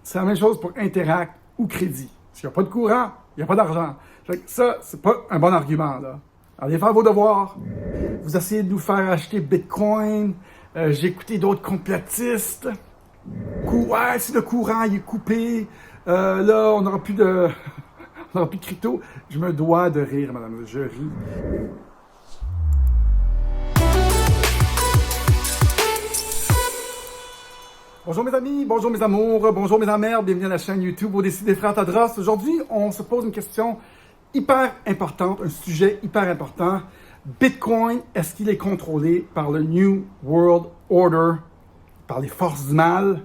c'est la même chose pour Interact ou Crédit. S'il n'y a pas de courant, il n'y a pas d'argent. Ça, c'est pas un bon argument, là. Allez faire vos devoirs. Vous essayez de nous faire acheter Bitcoin. J'ai écouté d'autres complotistes. Ouais, si le courant il est coupé, là, on n'aura plus de... on n'aura plus de crypto. Je me dois de rire, madame. Je ris. Bonjour mes amis, bonjour mes amours, bonjour mes amères, bienvenue à la chaîne YouTube Au-Dessus des Frères Tadros. Aujourd'hui, on se pose une question hyper importante, un sujet hyper important. Bitcoin, est-ce qu'il est contrôlé par le New World Order, par les forces du mal?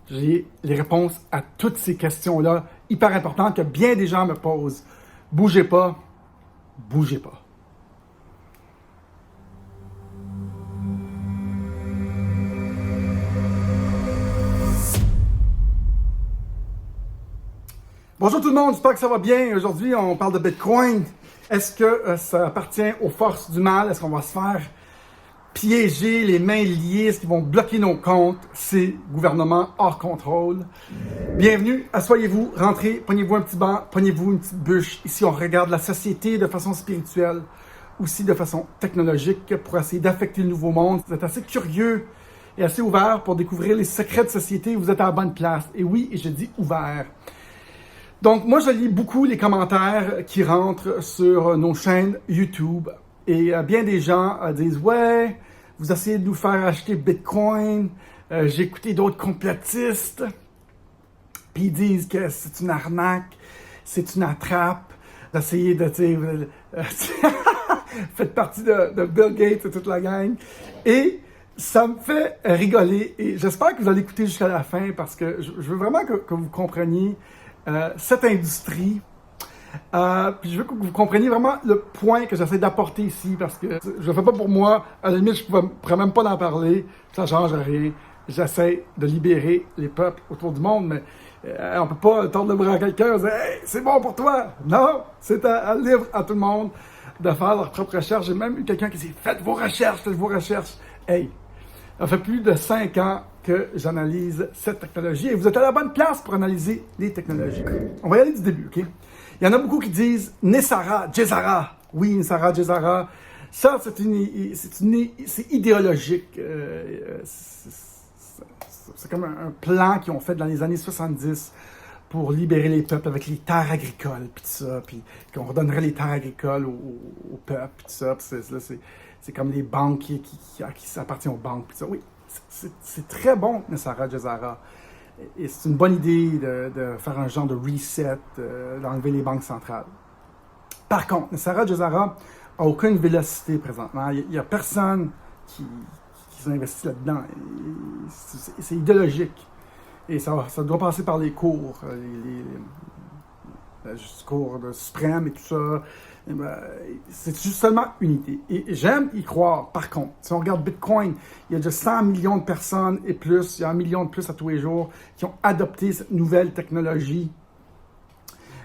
J'ai les réponses à toutes ces questions-là, hyper importantes, que bien des gens me posent. Bougez pas, bougez pas. Bonjour tout le monde, j'espère que ça va bien. Aujourd'hui, on parle de Bitcoin. Est-ce que ça appartient aux forces du mal? Est-ce qu'on va se faire piéger, les mains liées? Est-ce qu'ils vont bloquer nos comptes? Ces gouvernements hors contrôle. Bienvenue, asseyez-vous, rentrez, pognez-vous un petit banc, pognez-vous une petite bûche. Ici, on regarde la société de façon spirituelle, aussi de façon technologique, pour essayer d'affecter le nouveau monde. Vous êtes assez curieux et assez ouvert pour découvrir les secrets de société. Vous êtes à la bonne place. Et oui, et je dis ouvert. Donc, moi, je lis beaucoup les commentaires qui rentrent sur nos chaînes YouTube. Et bien des gens disent « Ouais, vous essayez de nous faire acheter Bitcoin. J'ai écouté d'autres complotistes. » Puis ils disent que c'est une arnaque, c'est une attrape. D'essayer de... faites partie de Bill Gates et toute la gang. Et ça me fait rigoler. Et j'espère que vous allez écouter jusqu'à la fin parce que je veux vraiment que vous compreniez cette industrie. Puis je veux que vous compreniez vraiment le point que j'essaie d'apporter ici, parce que je le fais pas pour moi. À la limite, je ne pourrais même pas en parler. Ça ne change rien. J'essaie de libérer les peuples autour du monde, mais on peut pas tordre le bras à quelqu'un et dire « Hey, c'est bon pour toi! » Non, c'est à livre à tout le monde de faire leur propre recherche. J'ai même eu quelqu'un qui dit « Faites vos recherches, faites vos recherches! » Hey, ça fait plus de 5 ans que j'analyse cette technologie et vous êtes à la bonne place pour analyser les technologies. On va y aller du début, OK? Il y en a beaucoup qui disent NESARA, Jezara. Oui, NESARA, Jezara. Ça, c'est idéologique. C'est comme un plan qu'ils ont fait dans les années 70 pour libérer les peuples avec les terres agricoles, puis tout ça, puis qu'on redonnerait les terres agricoles au peuple, puis tout ça. C'est comme les banques qui appartiennent aux banques, puis tout ça. Oui, c'est très bon, NESARA, Jezara. Et c'est une bonne idée de faire un genre de reset, d'enlever les banques centrales. Par contre, NESARA, Jezara n'a aucune vélocité présentement. Il n'y a personne qui s'investit là-dedans. C'est idéologique. Et ça doit passer par les cours, les cours suprêmes et tout ça. C'est juste seulement une idée. Et j'aime y croire. Par contre, si on regarde Bitcoin, il y a déjà 100 millions de personnes et plus, il y a 1 million de plus à tous les jours qui ont adopté cette nouvelle technologie.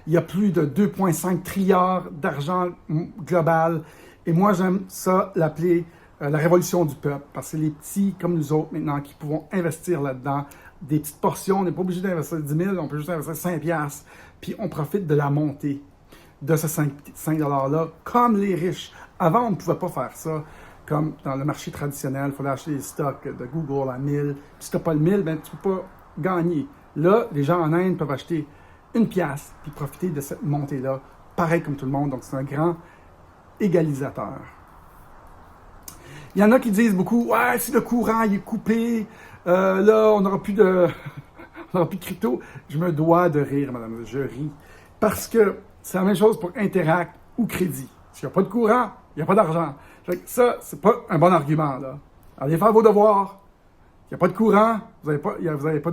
Il y a plus de 2,5 trilliards d'argent global. Et moi, j'aime ça l'appeler la révolution du peuple. Parce que c'est les petits comme nous autres maintenant qui pouvons investir là-dedans. Des petites portions. On n'est pas obligé d'investir 10 000, on peut juste investir 5 $. Puis on profite de la montée de ce 5 $-là, comme les riches. Avant, on ne pouvait pas faire ça, comme dans le marché traditionnel. Il fallait acheter des stocks de Google à 1000. Puis si tu n'as pas le 1000, ben, tu ne peux pas gagner. Là, les gens en Inde peuvent acheter 1 piastre puis profiter de cette montée-là, pareil comme tout le monde. Donc, c'est un grand égalisateur. Il y en a qui disent beaucoup, « Ouais, si le courant il est coupé, là, on n'aura plus de crypto. » Je me dois de rire, madame. Je ris. Parce que c'est la même chose pour Interact ou Crédit. S'il n'y a pas de courant, il n'y a pas d'argent. Ça, c'est pas un bon argument, là. Allez faire vos devoirs. Il n'y a pas de courant, vous n'avez pas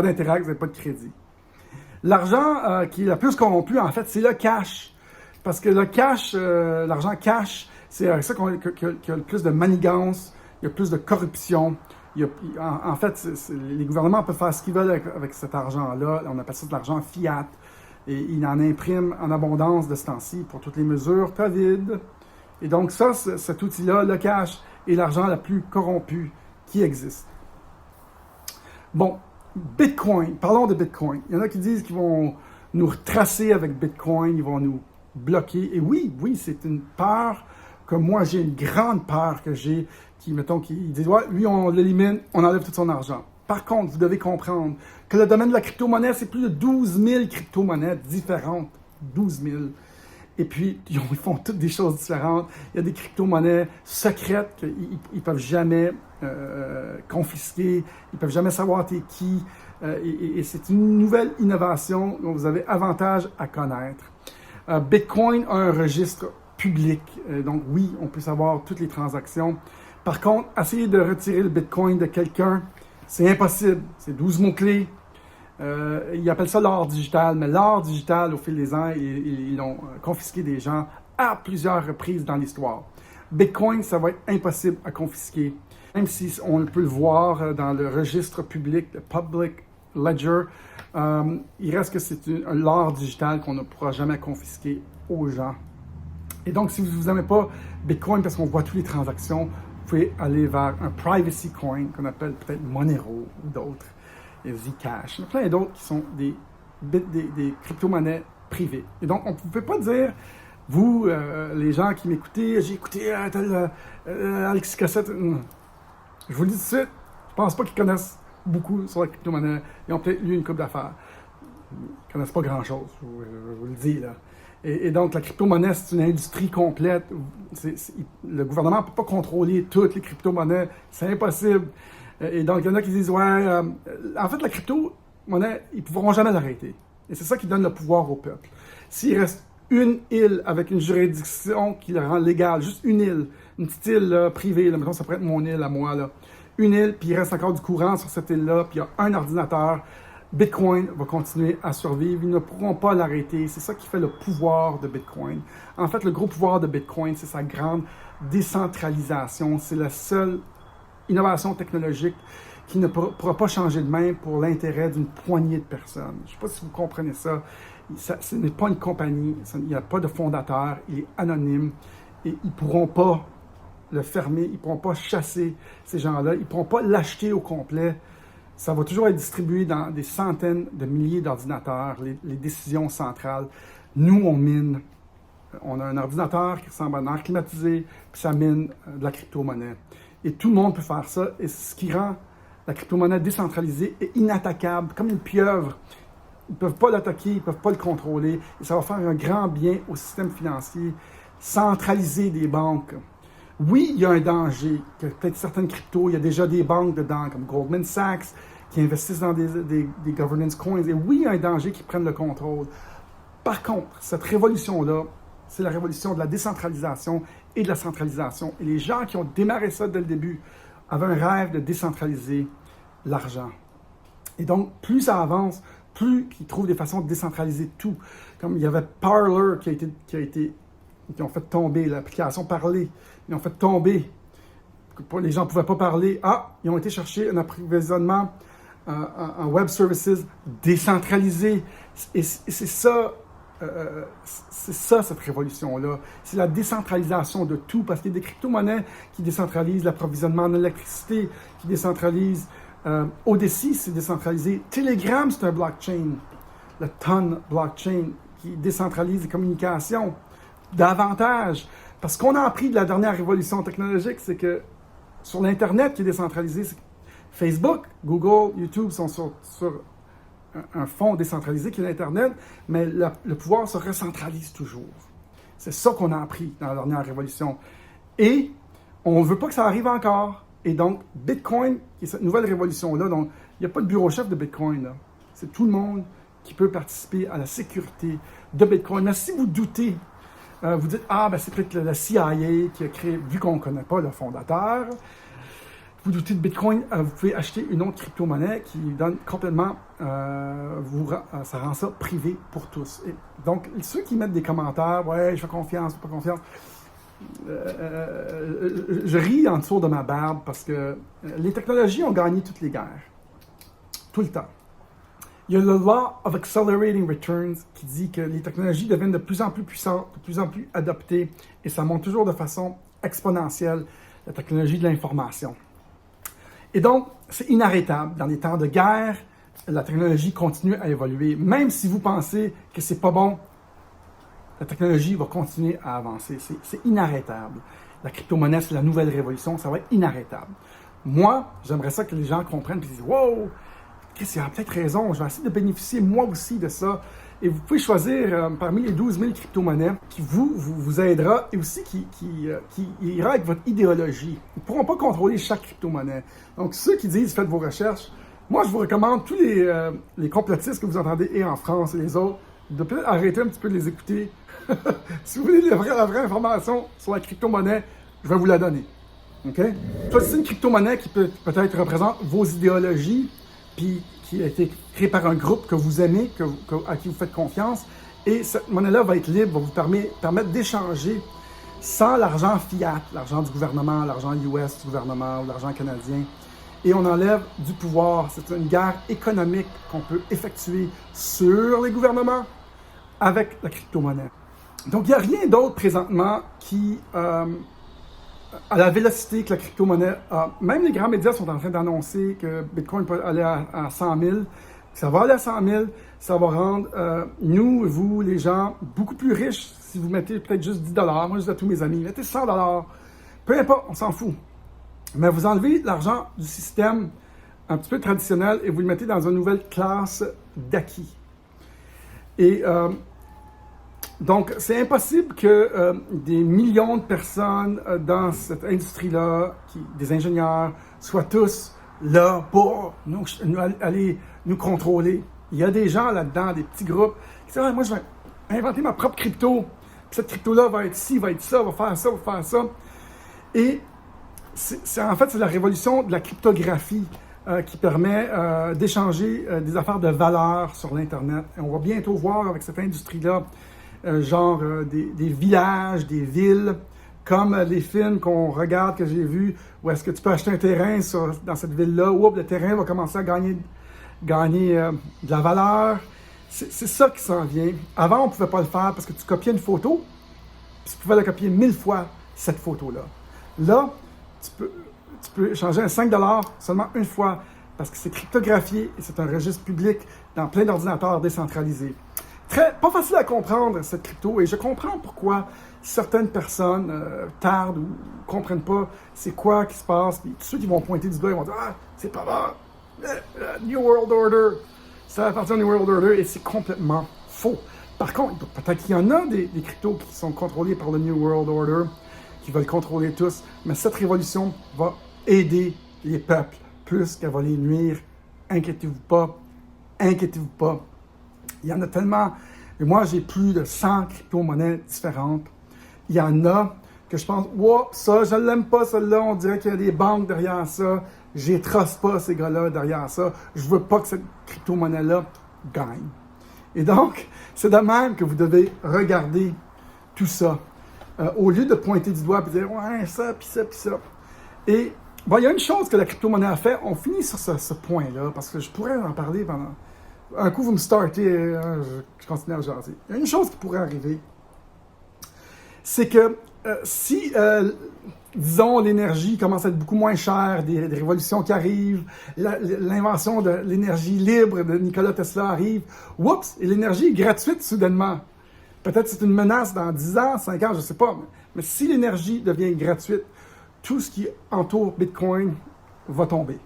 d'Interact, vous n'avez pas de crédit. L'argent qui est le plus corrompu, en fait, c'est le cash. Parce que le cash, l'argent cash, c'est ça qu'il y a le plus de manigance, il y a plus de corruption. En fait, les gouvernements peuvent faire ce qu'ils veulent avec cet argent-là. On appelle ça de l'argent fiat. Et ils en impriment en abondance de ce temps-ci pour toutes les mesures COVID. Et donc ça, cet outil-là, le cash, est l'argent le plus corrompu qui existe. Bon, Bitcoin, parlons de Bitcoin. Il y en a qui disent qu'ils vont nous retracer avec Bitcoin, ils vont nous bloquer. Et oui, c'est une peur que moi j'ai, une grande peur que j'ai, qui disent, ouais, lui on l'élimine, on enlève tout son argent. Par contre, vous devez comprendre que le domaine de la crypto-monnaie, c'est plus de 12 000 crypto-monnaies différentes. 12 000. Et puis, ils font toutes des choses différentes. Il y a des crypto-monnaies secrètes qu'ils ne peuvent jamais confisquer, ils ne peuvent jamais savoir t'es qui. Et c'est une nouvelle innovation dont vous avez avantage à connaître. Bitcoin a un registre public. Donc oui, on peut savoir toutes les transactions. Par contre, essayer de retirer le Bitcoin de quelqu'un, c'est impossible. C'est 12 mots-clés. Ils appellent ça l'or digital, mais l'or digital, au fil des ans, ils ont confisqué des gens à plusieurs reprises dans l'histoire. Bitcoin, ça va être impossible à confisquer. Même si on peut le voir dans le registre public, le Public Ledger, il reste que c'est l'or digital qu'on ne pourra jamais confisquer aux gens. Et donc, si vous n'aimez pas Bitcoin parce qu'on voit toutes les transactions, vous pouvez aller vers un privacy coin qu'on appelle peut-être Monero ou d'autres. Il y a Zcash, il y a plein d'autres qui sont des crypto-monnaies privées. Et donc, on ne peut pas dire, vous, les gens qui m'écoutez, j'ai écouté Alexis Cossette. Je vous le dis tout de suite, je pense pas qu'ils connaissent beaucoup sur la crypto-monnaie. Ils ont peut-être lu une couple d'affaires. Ils ne connaissent pas grand-chose, je vous le dis, là. Et donc, la crypto-monnaie, c'est une industrie complète. Le gouvernement ne peut pas contrôler toutes les crypto-monnaies. C'est impossible. Et donc, il y en a qui disent, ouais, en fait, la crypto-monnaie, ils ne pourront jamais l'arrêter. Et c'est ça qui donne le pouvoir au peuple. S'il reste une île avec une juridiction qui la rend légale, juste une île, une petite île privée, là, mettons, ça pourrait être mon île à moi, là. Une île, puis il reste encore du courant sur cette île-là, puis il y a un ordinateur, Bitcoin va continuer à survivre. Ils ne pourront pas l'arrêter. C'est ça qui fait le pouvoir de Bitcoin. En fait, le gros pouvoir de Bitcoin, c'est sa grande décentralisation. C'est la seule innovation technologique qui ne pourra pas changer de main pour l'intérêt d'une poignée de personnes. Je ne sais pas si vous comprenez ça. Ce n'est pas une compagnie. Il n'y a pas de fondateur. Il est anonyme. Et ils ne pourront pas le fermer. Ils ne pourront pas chasser ces gens-là. Ils ne pourront pas l'acheter au complet. Ça va toujours être distribué dans des centaines de milliers d'ordinateurs, les décisions centrales. Nous, on mine. On a un ordinateur qui ressemble à un air climatisé, puis ça mine de la crypto-monnaie. Et tout le monde peut faire ça. Et c'est ce qui rend la crypto-monnaie décentralisée et inattaquable, comme une pieuvre. Ils ne peuvent pas l'attaquer, ils ne peuvent pas le contrôler. Et ça va faire un grand bien au système financier centralisé des banques. Oui, il y a un danger, que peut-être certaines cryptos, il y a déjà des banques dedans, comme Goldman Sachs, qui investissent dans des governance coins. Et oui, il y a un danger qui prennent le contrôle. Par contre, cette révolution-là, c'est la révolution de la décentralisation et de la centralisation. Et les gens qui ont démarré ça dès le début avaient un rêve de décentraliser l'argent. Et donc, plus ça avance, plus ils trouvent des façons de décentraliser tout. Comme il y avait Parler qui ont fait tomber l'application Parler. Ils ont fait tomber. Les gens ne pouvaient pas parler. Ils ont été chercher un approvisionnement en web services décentralisé. Et c'est ça, cette révolution-là. C'est la décentralisation de tout, parce qu'il y a des crypto-monnaies qui décentralisent l'approvisionnement en électricité, qui décentralisent Odyssey, c'est décentralisé. Telegram, c'est un blockchain. Le Ton blockchain, qui décentralise les communications davantage. Parce qu'on a appris de la dernière révolution technologique, c'est que sur l'Internet qui est décentralisé, Facebook, Google, YouTube sont sur un fond décentralisé qui est l'Internet, mais le pouvoir se recentralise toujours. C'est ça qu'on a appris dans la dernière révolution. Et on ne veut pas que ça arrive encore. Et donc, Bitcoin, qui est cette nouvelle révolution-là, donc il n'y a pas de bureau chef de Bitcoin, là. C'est tout le monde qui peut participer à la sécurité de Bitcoin. Mais si vous doutez, vous dites, c'est peut-être la CIA qui a créé, vu qu'on ne connaît pas le fondateur, vous doutez de Bitcoin, vous pouvez acheter une autre crypto-monnaie qui donne complètement, ça rend ça privé pour tous. Et donc, ceux qui mettent des commentaires, ouais, je fais confiance, je fais pas confiance, je ris en dessous de ma barbe parce que les technologies ont gagné toutes les guerres. Tout le temps. Il y a le Law of Accelerating Returns qui dit que les technologies deviennent de plus en plus puissantes, de plus en plus adoptées, et ça monte toujours de façon exponentielle, la technologie de l'information. Et donc, c'est inarrêtable. Dans les temps de guerre, la technologie continue à évoluer. Même si vous pensez que c'est pas bon, la technologie va continuer à avancer. C'est inarrêtable. La crypto-monnaie, c'est la nouvelle révolution, ça va être inarrêtable. Moi, j'aimerais ça que les gens comprennent et disent « Wow, Chris, il a peut-être raison, je vais essayer de bénéficier moi aussi de ça. » Et vous pouvez choisir parmi les 12 000 crypto-monnaies qui vous aidera et aussi qui ira avec votre idéologie. Ils ne pourront pas contrôler chaque crypto-monnaie. Donc, ceux qui disent « Faites vos recherches », moi, je vous recommande tous les complotistes que vous entendez, et en France et les autres, de peut-être arrêter un petit peu de les écouter. Si vous voulez la vraie information sur la crypto-monnaie, je vais vous la donner. OK? C'est une crypto-monnaie qui peut-être représente vos idéologies, puis qui a été créée par un groupe que vous aimez, à qui vous faites confiance. Et cette monnaie-là va être libre, va vous permettre d'échanger sans l'argent fiat, l'argent du gouvernement, l'argent US du gouvernement ou l'argent canadien. Et on enlève du pouvoir. C'est une guerre économique qu'on peut effectuer sur les gouvernements avec la crypto-monnaie. Donc, il n'y a rien d'autre présentement qui, à la vélocité que la crypto-monnaie a. Même les grands médias sont en train d'annoncer que Bitcoin peut aller à 100 000. Ça va aller à 100 000. Ça va rendre nous, vous, les gens, beaucoup plus riches si vous mettez peut-être juste 10 $. Moi, je dis à tous mes amis, mettez 100 $. Peu importe, on s'en fout. Mais vous enlevez l'argent du système un petit peu traditionnel et vous le mettez dans une nouvelle classe d'acquis. Et donc, c'est impossible que des millions de personnes dans cette industrie-là, des ingénieurs, soient tous là pour aller nous contrôler. Il y a des gens là-dedans, des petits groupes, qui disent « Moi, je vais inventer ma propre crypto. Puis cette crypto-là va être ci, va être ça, va faire ça, va faire ça. » Et en fait, c'est la révolution de la cryptographie qui permet d'échanger des affaires de valeur sur l'Internet. Et on va bientôt voir avec cette industrie-là des villages, des villes, comme les films qu'on regarde, que j'ai vus, où est-ce que tu peux acheter un terrain dans cette ville-là, où le terrain va commencer à gagner de la valeur. C'est ça qui s'en vient. Avant, on ne pouvait pas le faire parce que tu copiais une photo, puis tu pouvais la copier 1000 fois, cette photo-là. Là, tu peux échanger un 5 $ seulement une fois, parce que c'est cryptographié et c'est un registre public dans plein d'ordinateurs décentralisés. Pas facile à comprendre, cette crypto, et je comprends pourquoi certaines personnes tardent ou ne comprennent pas c'est quoi qui se passe. Puis tous ceux qui vont pointer du doigt, ils vont dire « Ah, c'est pas bon! New World Order! » Ça appartient au New World Order et c'est complètement faux. Par contre, peut-être qu'il y en a des cryptos qui sont contrôlés par le New World Order, qui veulent contrôler tous, mais cette révolution va aider les peuples plus qu'elle va les nuire. Inquiétez-vous pas. Inquiétez-vous pas. Il y en a tellement. Et moi, j'ai plus de 100 crypto-monnaies différentes. Il y en a que je pense, wow, ça, je ne l'aime pas, celle-là. On dirait qu'il y a des banques derrière ça. Je ne truste pas ces gars-là derrière ça. Je ne veux pas que cette crypto-monnaie-là gagne. Et donc, c'est de même que vous devez regarder tout ça. Au lieu de pointer du doigt et dire, ouais, ça, puis ça, puis ça. Et bon, il y a une chose que la crypto-monnaie a fait. On finit sur ce point-là, parce que je pourrais en parler pendant. Un coup, vous me startez, je continue à jaser. Il y a une chose qui pourrait arriver, c'est que si, disons, l'énergie commence à être beaucoup moins chère, des révolutions qui arrivent, l'invention de l'énergie libre de Nikola Tesla arrive, oups, et l'énergie est gratuite soudainement. Peut-être que c'est une menace dans 10 ans, 5 ans, je ne sais pas. Mais si l'énergie devient gratuite, tout ce qui entoure Bitcoin va tomber.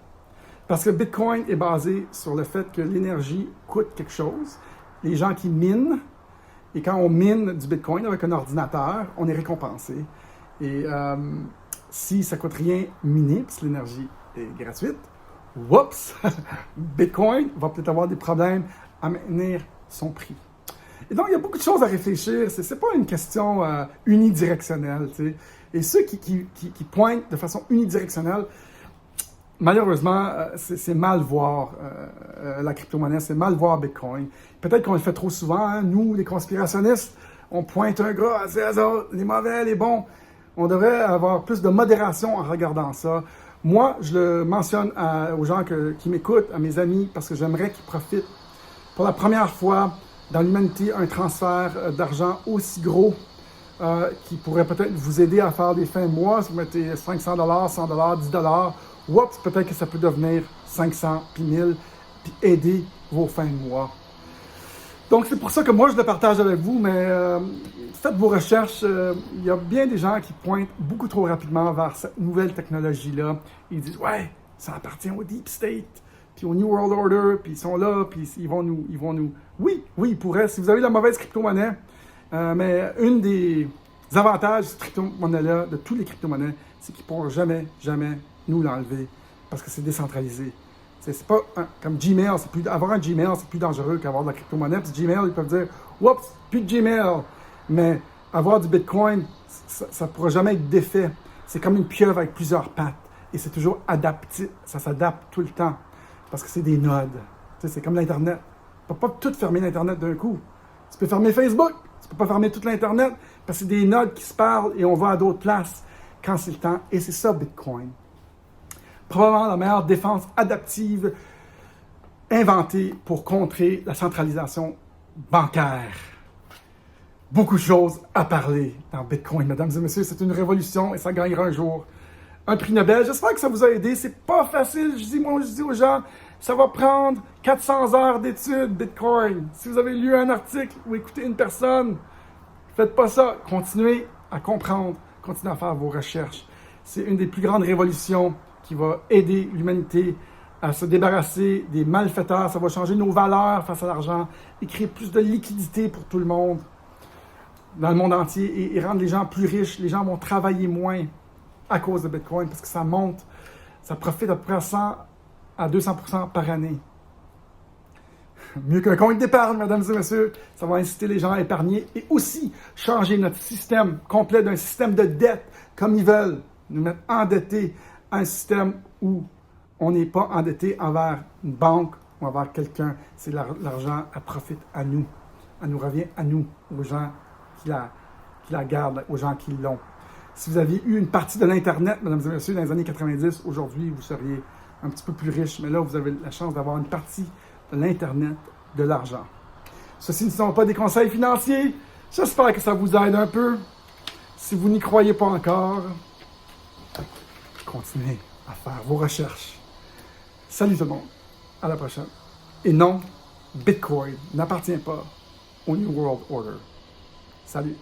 Parce que Bitcoin est basé sur le fait que l'énergie coûte quelque chose. Les gens qui minent, et quand on mine du Bitcoin avec un ordinateur, on est récompensé. Et si ça ne coûte rien miner, parce que l'énergie est gratuite, oups, Bitcoin va peut-être avoir des problèmes à maintenir son prix. Et donc, il y a beaucoup de choses à réfléchir. Ce n'est pas une question unidirectionnelle. Tu sais. Et ceux qui pointent de façon unidirectionnelle, malheureusement, c'est mal voir la crypto-monnaie, c'est mal voir Bitcoin. Peut-être qu'on le fait trop souvent, hein? Nous, les conspirationnistes, on pointe un gars, c'est eux autres, les mauvais, les bons. On devrait avoir plus de modération en regardant ça. Moi, je le mentionne aux gens qui m'écoutent, à mes amis, parce que j'aimerais qu'ils profitent. Pour la première fois dans l'humanité, un transfert d'argent aussi gros qui pourrait peut-être vous aider à faire des fins de mois. Si vous mettez 500 $, 100 $, 10 $, oups, peut-être que ça peut devenir 500 puis 1000. puis aider vos fins de mois. Donc, c'est pour ça que moi, je le partage avec vous, mais faites vos recherches. Il y a bien des gens qui pointent beaucoup trop rapidement vers cette nouvelle technologie-là. Ils disent, ouais, ça appartient au Deep State, puis au New World Order, puis ils sont là, puis ils vont nous... Oui, ils pourraient, si vous avez la mauvaise crypto-monnaie, mais une des avantages de cette crypto-monnaie-là, de tous les crypto-monnaies, c'est qu'ils ne pourront jamais nous l'enlever, parce que c'est décentralisé. C'est pas comme Gmail, avoir un Gmail, c'est plus dangereux qu'avoir de la crypto-monnaie. Puis Gmail, ils peuvent dire, oups, plus de Gmail. Mais avoir du Bitcoin, ça ne pourra jamais être défait. C'est comme une pieuvre avec plusieurs pattes. Et c'est toujours adapté. Ça s'adapte tout le temps. Parce que c'est des nodes. Tu sais, c'est comme l'Internet. Tu ne peux pas tout fermer l'Internet d'un coup. Tu peux fermer Facebook. Tu ne peux pas fermer toute l'Internet. Parce que c'est des nodes qui se parlent et on va à d'autres places quand c'est le temps. Et c'est ça, Bitcoin. Probablement la meilleure défense adaptive inventée pour contrer la centralisation bancaire. Beaucoup de choses à parler dans Bitcoin, mesdames et messieurs. C'est une révolution et ça gagnera un jour un prix Nobel. J'espère que ça vous a aidé. C'est pas facile. Je dis aux gens, ça va prendre 400 heures d'études, Bitcoin. Si vous avez lu un article ou écouté une personne, faites pas ça. Continuez à comprendre. Continuez à faire vos recherches. C'est une des plus grandes révolutions qui va aider l'humanité à se débarrasser des malfaiteurs. Ça va changer nos valeurs face à l'argent et créer plus de liquidité pour tout le monde dans le monde entier et rendre les gens plus riches. Les gens vont travailler moins à cause de Bitcoin parce que ça monte, ça profite à peu près à 100 à 200% par année. Mieux qu'un compte d'épargne, mesdames et messieurs, ça va inciter les gens à épargner et aussi changer notre système complet d'un système de dette comme ils veulent, nous mettre endettés à un système où on n'est pas endetté envers une banque ou envers quelqu'un. C'est l'argent, elle profite à nous. Elle nous revient à nous, aux gens qui la gardent, aux gens qui l'ont. Si vous aviez eu une partie de l'Internet, mesdames et messieurs, dans les années 90, aujourd'hui, vous seriez un petit peu plus riche, mais là, vous avez la chance d'avoir une partie de l'Internet, de l'argent. Ceci ne sont pas des conseils financiers. J'espère que ça vous aide un peu. Si vous n'y croyez pas encore, continuez à faire vos recherches. Salut tout le monde. À la prochaine. Et non, Bitcoin n'appartient pas au New World Order. Salut.